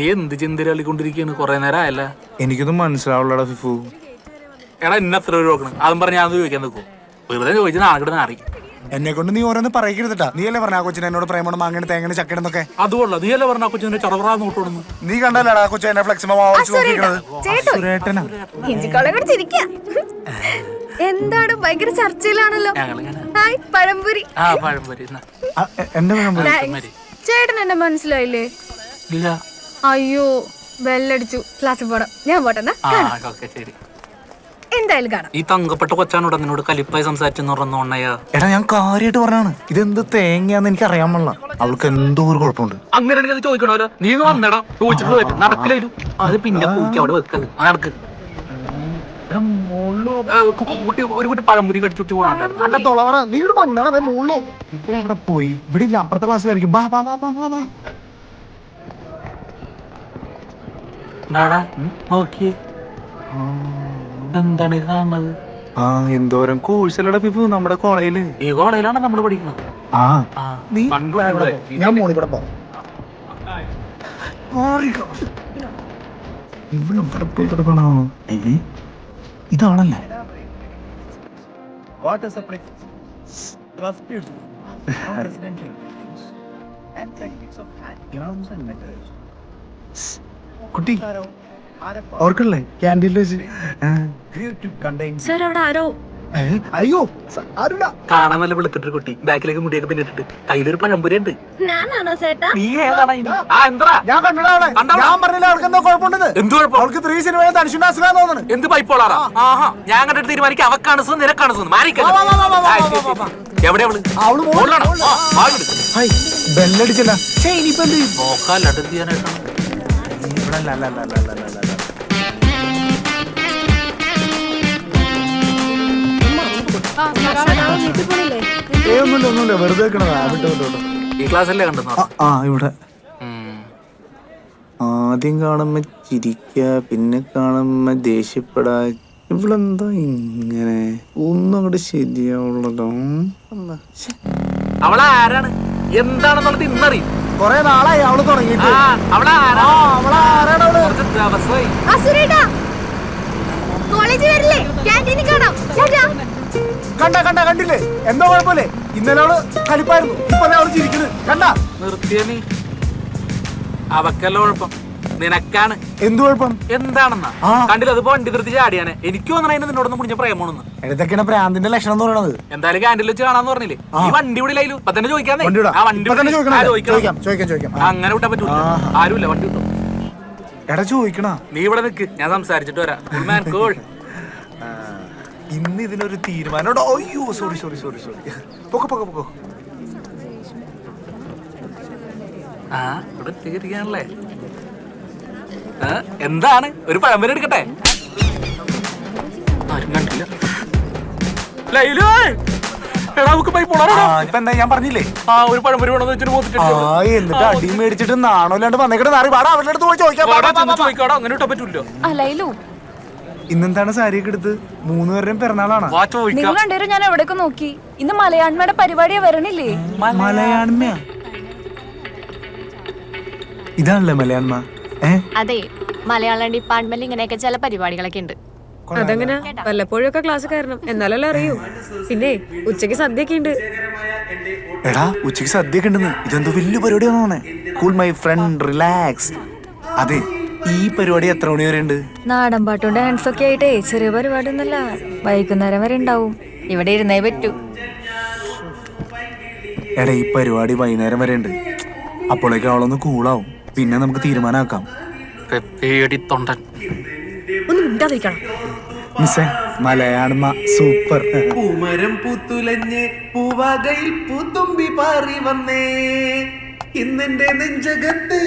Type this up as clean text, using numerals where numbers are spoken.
നീ എന്ത് ചിന്തരാളിക്കൊണ്ടിരിക്കുന്നു കൊറേ നേരം ആയല്ല. എനിക്കൊന്നും മനസ്സിലാവുള്ളടാ ഫിഫു. എടാ എന്നെ എത്ര രൂപ കൊടുക്കണം? അതും പറഞ്ഞ് ഞാൻ ചോദിക്കാൻ നിൽക്കും. വെറുതെ ചോദിച്ചാൽ നാളെ നാറി. എന്നെ കൊണ്ട് നീ ഓരോന്ന് പറയരുതട്ടാ. നീ അല്ലേ പറഞ്ഞ ആ കൊച്ചിനെ എന്നോട് പ്രേമണം മാങ്ങനെ തേങ്ങനെ ചക്കണെന്നൊക്കെ. അതുകൊള്ള നീ അല്ലേ പറഞ്ഞ കൊച്ചിനെ ചടവറാ നോട്ടോടുന്നു. നീ കണ്ടല്ലേടാ കൊച്ചു എന്നെ ഫ്ലെക്സിമോ എന്താണ് ഭയങ്കര ചർച്ചയിലാണല്ലോ. പഴംപൊരി. എന്റെ ചേട്ടൻ എന്നെ മനസ്സിലായില്ലേ? ഇല്ല. അയ്യോ ബെല്ലടിച്ചു. ക്ലാസ്സിൽ പോടാം. ഞാൻ പോട്ടെന്നാ. ശരി. എന്തായാലും കാണാം. ഈ തങ്കപ്പെട്ട കൊച്ചാനോട് നിന്നോട് കലിപ്പായി സംസാരിച്ചെന്ന് പറഞ്ഞോണ്ണയാ. എടാ ഞാൻ കാര്യമായിട്ട് പറഞ്ഞാണ്. ഇതെന്ത് തേങ്ങയാന്ന് എനിക്ക് അറിയാൻ പാടില്ല. അവൾക്ക് എന്തോ ഒരു കുഴപ്പമുണ്ട്. അങ്ങനെ ചോദിക്കണല്ലോ. നീ വന്നടാ ചോദിച്ചിട്ട് നടക്കില്ലായിരുന്നു. അത് പിന്നെ പോയി അവിടെ വെക്കത് നടക്ക്. ഒരു കുട്ടി പഴംപൊരി കടിച്ചിട്ട് പോയി. ഇവിടെ ഇല്ല, അപ്പുറത്തെ ക്ലാസ്സിലായിരിക്കും. നോക്കി എന്താണ് കാണുന്നത്? എന്തോരം കോഴ്സല്ലടാ ഫിഫു നമ്മുടെ കോളേജില്. ഈ കോളേജിലാണ് നമ്മൾ പഠിക്കുന്നത്. ഞാൻ മോളിക്കൂടെ പോവാം. ഇതാണല്ലേ കുട്ടി ഓർക്കല്ലേ ക്യാൻറ്റീനിൽ വെച്ച്. അയ്യോ കാണാൻ നല്ല വെളുത്തിട്ടൊരു കുട്ടി ബാക്കിലേക്ക് മുടിയൊക്കെ പിന്നിട്ടിട്ട് കയ്യിലൊരു പഴംപൊരി ഉണ്ട്. നീ ഏതാണ്? ഞാൻ പറഞ്ഞില്ല അവൾക്ക് എന്തോ കുഴപ്പമുണ്ടെന്ന്. എന്ത് കുഴപ്പം? അവൾക്ക് 3 സിനിമയെ തനിഷുണ്ടാക്കാൻ തോന്നുന്നു. എന്ത് പൈപ്പോളാറാ? ആഹാ ഞാൻ കണ്ടിട്ട് തീരുമാനിക്കാം. അവക്കാണ് സുഖം നിനക്കാണ് സുഖം. എവിടെ ബെല്ലടിച്ചില്ല. ഇനിയിപ്പോ എന്ത് നോക്കാല്ലത് ചെയ്യാനായിട്ടാണ്. ഒന്നുമില്ല വെറുതെ ഈ ക്ലാസ്സല്ലേ കണ്ടു? ഇവിടെ ആദ്യം കാണുമ്പോ ചിരിക്ക, പിന്നെ കാണുമ്പോ ദേഷ്യപ്പെടാ. ഇവളെന്താ ഇങ്ങനെ? ഒന്നും അങ്ങോട്ട് ശരിയാവുള്ളതോ. അവളാരാണ് എന്താണെന്നുള്ളത് ഇന്നറിയും. കൊറേ നാളായി അവള് തുടങ്ങിയിട്ട്. കണ്ടില്ലേ എന്തോ കുഴപ്പമില്ലേ? ഇന്നലെ അവള് കലിപ്പായിരുന്നു, ഇപ്പൊ അവള് ചിരിക്കുന്നത് കണ്ട. നിർത്തിയ നീ. അവക്കല്ല കുഴപ്പം, നിനക്കാണ്. എന്ത് കുഴപ്പം? എന്താണെന്നാ കണ്ടില്ല? അതിപ്പോ വണ്ടി നിർത്തി ചാടിയാണ്. എനിക്ക് തോന്നണ നിന്നോടൊന്നും മുടിഞ്ഞ പ്രേമോണെന്ന്. ഇതൊക്കെയാണ് പ്രാന്തിന്റെ ലക്ഷണം എന്ന് പറയുന്നത്. എന്തായാലും ക്യാൻറ്റീനിൽ വെച്ച് കാണാന്ന് പറഞ്ഞില്ലേ? ഈ വണ്ടി വിടില്ലായാലും ഇപ്പൊ തന്നെ ചോദിക്കാം. അങ്ങനെ വിട്ടാ പറ്റൂല. ആരുമില്ല, വണ്ടി വിട്ടോ. എടാ ചോദിക്കണ. നീ ഇവിടെ നിക്ക്, ഞാൻ സംസാരിച്ചിട്ട് വരാം. ഇന്ന് ഇതിനൊരു തീരുമാനം. അയ്യോ സോറി പൊക്കോ. ഇവിടെ തീരുകയാണല്ലേ. എന്താണ്? ഒരു പഴംപൊരി എടുക്കട്ടെ? ആരും കണ്ടില്ല. ഞാൻ പറഞ്ഞില്ലേ ഒരു പഴംപൊരി വേണമെന്ന് വെച്ചിട്ട് എന്നിട്ട് അടി മേടിച്ചിട്ട് നാണോല്ലാണ്ട് വന്നേക്കട്ടെ നാറി. പാടാ അവരുടെ അടുത്ത് പോയി ചോദിക്കാം. അങ്ങനെ ഇട്ടാ പറ്റൂല്ലോ. ഇന്നെന്താണ് സാരിയൊക്കെ എടുത്ത്? 3 പേരുടെയും പിറന്നാളാണ്. നിങ്ങൾ രണ്ടുപേരും ഞാൻ എവിടെയൊക്കെ നോക്കി. ഇന്ന് മലയാണ്മയുടെ പരിപാടിയാ വരണില്ലേ? മലയാണ്മ ഇതാണല്ലേ മലയാണ്മ? അതെ, മലയാളം ഡിപ്പാർട്ട്മെന്റിൽ ഇങ്ങനെയൊക്കെ ചില പരിപാടികളൊക്കെ ഉണ്ട്. അതങ്ങനെ വല്ലപ്പോഴൊക്കെ ക്ലാസ് കയറണം, എന്നാലല്ലേ അറിയൂ. പിന്നെ ഉച്ചക്ക് സദ്യയൊക്കെ ഉണ്ട്. എടാ ഉച്ചക്ക് സദ്യയൊക്കെ ഉണ്ടെന്ന്. ഇതെന്തോ വലിയ പരിപാടിയാണോ? Cool my friend, relax. അതെ, ഈ പരിപാടി എത്ര മണി വരെ ഉണ്ട്? നാടൻ പാട്ടും ഡാൻസ് ഒക്കെ ആയിട്ടേ ചെറിയ പരിപാടി ഒന്നല്ല, വൈകുന്നേരം വരെ ഉണ്ടാവും. ഇവിടെ ഇരുന്നേ പറ്റൂ. എടാ ഈ പരിപാടി വൈകുന്നേരം വരെ ഉണ്ട്. അപ്പോഴേക്കും അവളൊന്ന് കൂളാവും. പിന്നെ നമുക്ക് തീരുമാനമാക്കാം. മലയാളമ സൂപ്പർ. പൂമരം പൂത്തുലഞ്ഞ് പൂവാകയിൽ പൂത്തുമ്പി പാറി വന്നേ ഇന്നെന്റെ നെഞ്ചകത്ത്